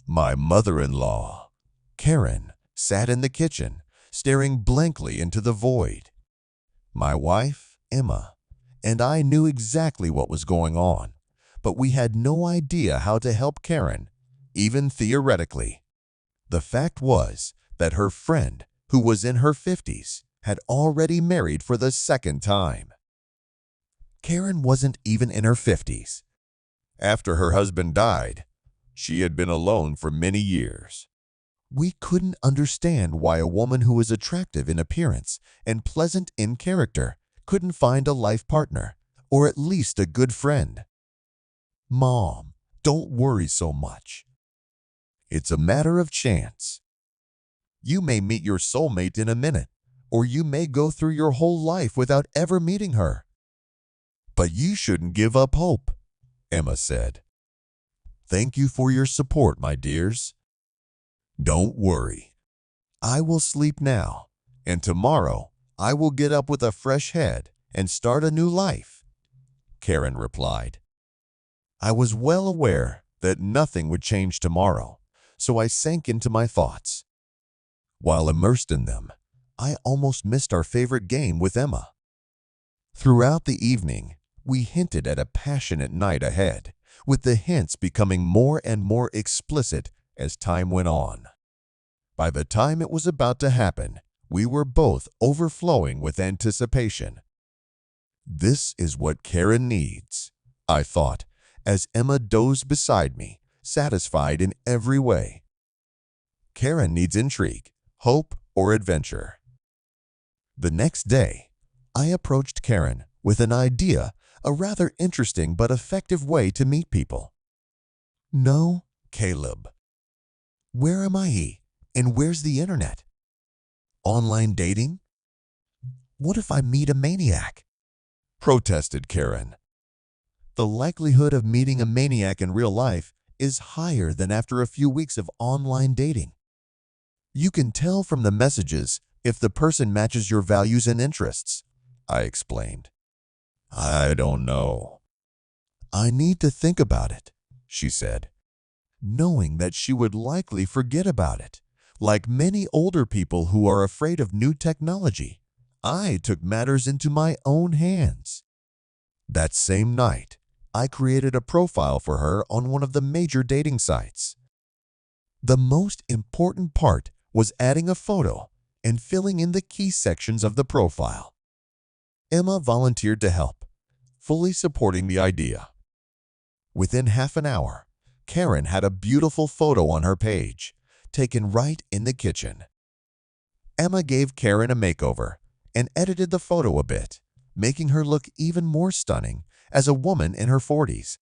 My mother-in-law, Karen, sat in the kitchen, staring blankly into the void. My wife, Emma, and I knew exactly what was going on, but we had no idea how to help Karen, even theoretically. The fact was that her friend, who was in her 50s, had already married for the second time. Karen wasn't even in her 50s. After her husband died, she had been alone for many years. We couldn't understand why a woman who was attractive in appearance and pleasant in character couldn't find a life partner, or at least a good friend. "Mom, don't worry so much. It's a matter of chance. You may meet your soulmate in a minute, or you may go through your whole life without ever meeting her. But you shouldn't give up hope," Emma said. "Thank you for your support, my dears. Don't worry. I will sleep now, and tomorrow I will get up with a fresh head and start a new life," Karen replied. I was well aware that nothing would change tomorrow, so I sank into my thoughts. While immersed in them, I almost missed our favorite game with Emma. Throughout the evening, we hinted at a passionate night ahead, with the hints becoming more and more explicit as time went on. By the time it was about to happen, we were both overflowing with anticipation. "This is what Karen needs," I thought, as Emma dozed beside me, satisfied in every way. Karen needs intrigue, hope, or adventure. The next day, I approached Karen with an idea, a rather interesting but effective way to meet people. "No, Caleb. Where am I? And where's the internet? Online dating? What if I meet a maniac?" protested Karen. "The likelihood of meeting a maniac in real life is higher than after a few weeks of online dating. You can tell from the messages if the person matches your values and interests," I explained. "I don't know. I need to think about it," she said, knowing that she would likely forget about it. Like many older people who are afraid of new technology, I took matters into my own hands. That same night, I created a profile for her on one of the major dating sites. The most important part was adding a photo and filling in the key sections of the profile. Emma volunteered to help, fully supporting the idea. Within half an hour, Karen had a beautiful photo on her page, taken right in the kitchen. Emma gave Karen a makeover and edited the photo a bit, making her look even more stunning as a woman in her 40s.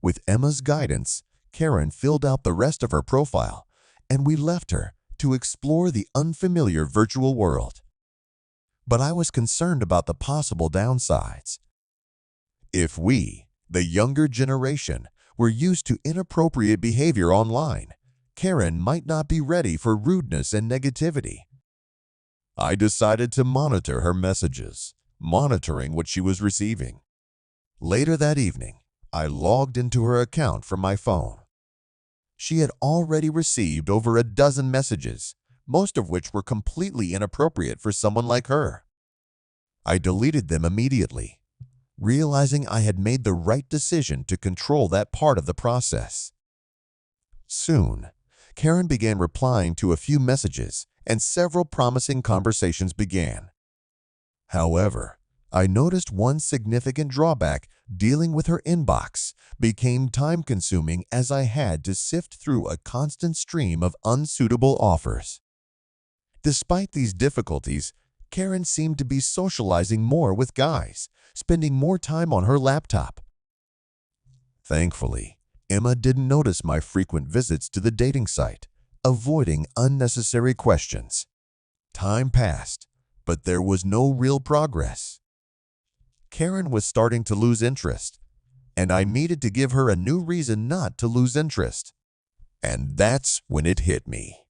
With Emma's guidance, Karen filled out the rest of her profile, and we left her to explore the unfamiliar virtual world. But I was concerned about the possible downsides. If we, the younger generation, were used to inappropriate behavior online, Karen might not be ready for rudeness and negativity. I decided to monitor her messages, monitoring what she was receiving. Later that evening, I logged into her account from my phone. She had already received over a dozen messages, most of which were completely inappropriate for someone like her. I deleted them immediately, realizing I had made the right decision to control that part of the process. Soon, Karen began replying to a few messages, and several promising conversations began. However, I noticed one significant drawback. Dealing with her inbox became time-consuming as I had to sift through a constant stream of unsuitable offers. Despite these difficulties, Karen seemed to be socializing more with guys, spending more time on her laptop. Thankfully, Emma didn't notice my frequent visits to the dating site, avoiding unnecessary questions. Time passed, but there was no real progress. Karen was starting to lose interest, and I needed to give her a new reason not to lose interest. And that's when it hit me.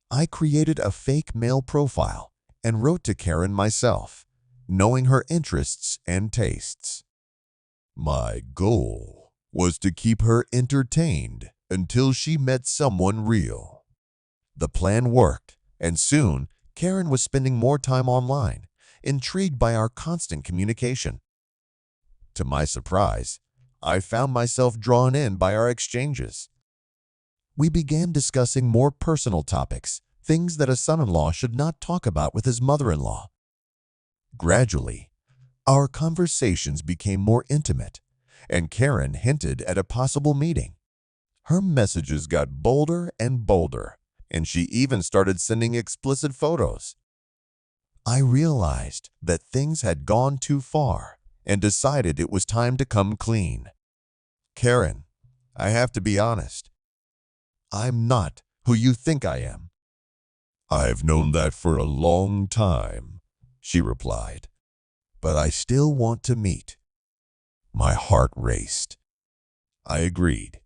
I created a fake male profile and wrote to Karen myself, knowing her interests and tastes. My goal was to keep her entertained until she met someone real. The plan worked, and soon Karen was spending more time online, intrigued by our constant communication. To my surprise, I found myself drawn in by our exchanges. We began discussing more personal topics, things that a son-in-law should not talk about with his mother-in-law. Gradually, our conversations became more intimate, and Karen hinted at a possible meeting. Her messages got bolder and bolder, and she even started sending explicit photos. I realized that things had gone too far and decided it was time to come clean. Karen, I have to be honest. I'm not who you think I am. I've known that for a long time, she replied, but I still want to meet. My heart raced. I agreed,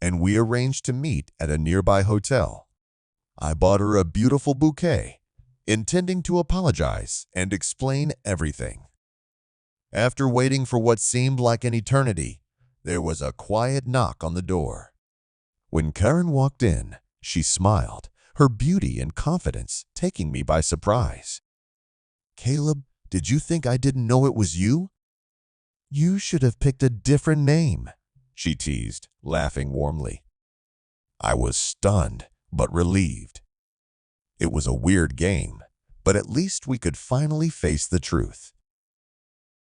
and we arranged to meet at a nearby hotel. I bought her a beautiful bouquet, intending to apologize and explain everything. After waiting for what seemed like an eternity, there was a quiet knock on the door. When Karen walked in, she smiled, her beauty and confidence taking me by surprise. Caleb, did you think I didn't know it was you? You should have picked a different name, she teased, laughing warmly. I was stunned, but relieved. It was a weird game, but at least we could finally face the truth.